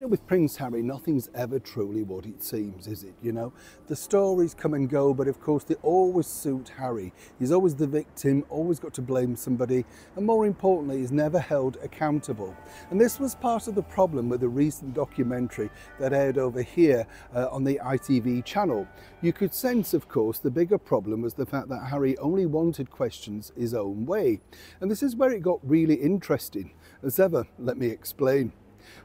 with Prince Harry, nothing's ever truly what it seems, is it? You know, the stories come and go, but of course they always suit Harry. He's always the victim, always got to blame somebody, and more importantly, he's never held accountable. And this was part of the problem with the recent documentary that aired over here on the ITV channel. You could sense, of course, the bigger problem was the fact that Harry only wanted questions his own way. And this is where it got really interesting. As ever, let me explain.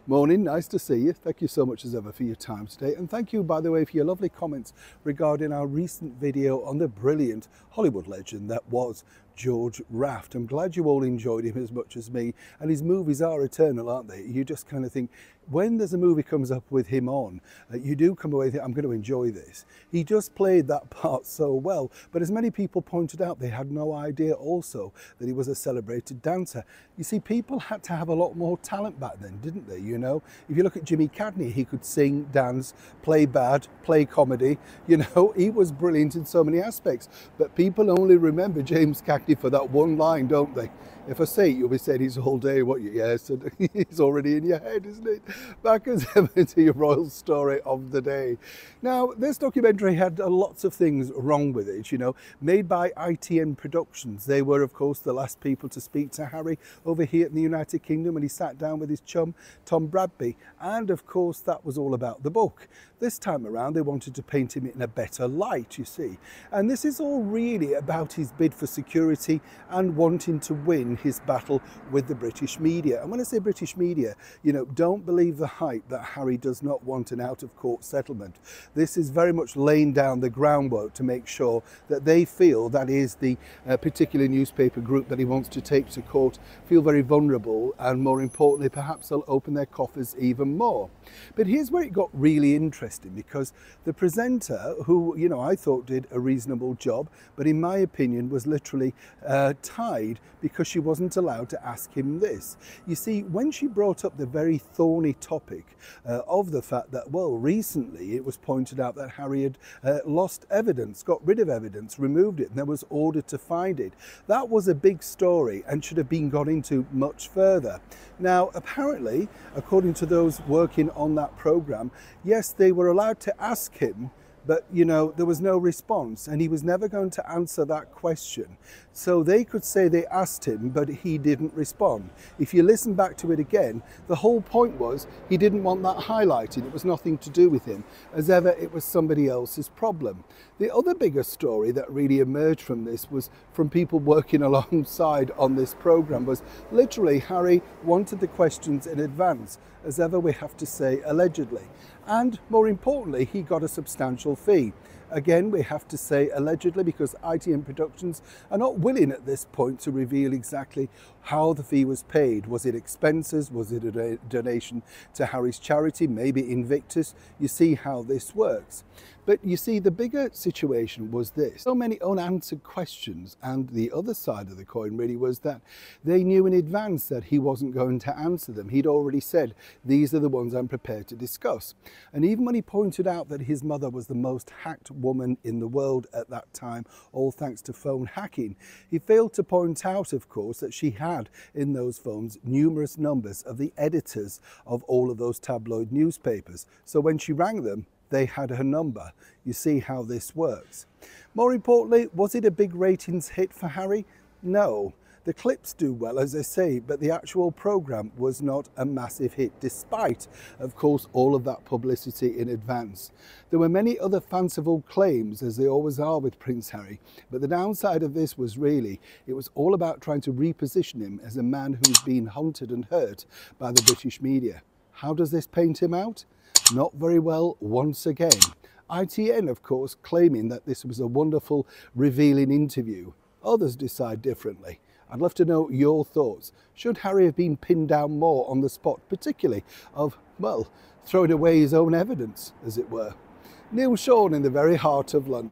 Morning, nice to see you. Thank you so much as ever for your time today, and thank you, by the way, for your lovely comments regarding our recent video on the brilliant Hollywood legend that was George Raft. I'm glad you all enjoyed him as much as me, and his movies are eternal, aren't they? You just kind of think, when there's a movie comes up with him on, you do come away thinking, I'm going to enjoy this. He just played that part so well, but as many people pointed out, they had no idea also that he was a celebrated dancer. You see, people had to have a lot more talent back then, didn't they? You know, if you look at Jimmy Cadney, he could sing, dance, play bad, play comedy. You know, he was brilliant in so many aspects, but people only remember James Cagney for that one line, don't they? If I say it, you'll be saying he's all day, what you, yes, and he's already in your head, isn't it? Back as ever to your royal story of the day. Now, this documentary had lots of things wrong with it, you know, made by ITN Productions. They were, of course, the last people to speak to Harry over here in the United Kingdom when he sat down with his chum, Tom Bradby. And of course, that was all about the book. This time around, they wanted to paint him in a better light, you see. And this is all really about his bid for security and wanting to win his battle with the British media. And when I say British media, you know, don't believe the hype that Harry does not want an out-of-court settlement. This is very much laying down the groundwork to make sure that they feel, that is the particular newspaper group that he wants to take to court, feel very vulnerable, and more importantly, perhaps they'll open their coffers even more. But here's where it got really interesting, because the presenter, who, you know, I thought did a reasonable job, but in my opinion was literally tied because she wasn't allowed to ask him this. You see, when she brought up the very thorny topic of the fact that, well, recently it was pointed out that Harry had lost evidence, got rid of evidence, removed it, and there was order to find it. That was a big story and should have been got into much further. Now, apparently, according to those working on that program, yes, they were allowed to ask him, but, you know, there was no response, and he was never going to answer that question. So they could say they asked him, but he didn't respond. If you listen back to it again, the whole point was he didn't want that highlighted. It was nothing to do with him. As ever, it was somebody else's problem. The other bigger story that really emerged from this was from people working alongside on this program was literally Harry wanted the questions in advance. As ever, we have to say allegedly. And more importantly, he got a substantial fee. Again, we have to say allegedly because ITN Productions are not willing at this point to reveal exactly how the fee was paid. Was it expenses? Was it a donation to Harry's charity? Maybe Invictus? You see how this works. But you see, the bigger situation was this. So many unanswered questions, and the other side of the coin really was that they knew in advance that he wasn't going to answer them. He'd already said, these are the ones I'm prepared to discuss. And even when he pointed out that his mother was the most hacked woman in the world at that time, all thanks to phone hacking, he failed to point out, of course, that she had in those phones numerous numbers of the editors of all of those tabloid newspapers. So when she rang them, they had her number. You see how this works. More importantly, was it a big ratings hit for Harry? No. The clips do well, as I say, but the actual programme was not a massive hit, despite, of course, all of that publicity in advance. There were many other fanciful claims, as they always are with Prince Harry, but the downside of this was really, it was all about trying to reposition him as a man who's been hunted and hurt by the British media. How does this paint him out? Not very well once again. ITN, of course, claiming that this was a wonderful, revealing interview. Others decide differently. I'd love to know your thoughts. Should Harry have been pinned down more on the spot, particularly of, well, throwing away his own evidence, as it were? Neil Sean in the very heart of London.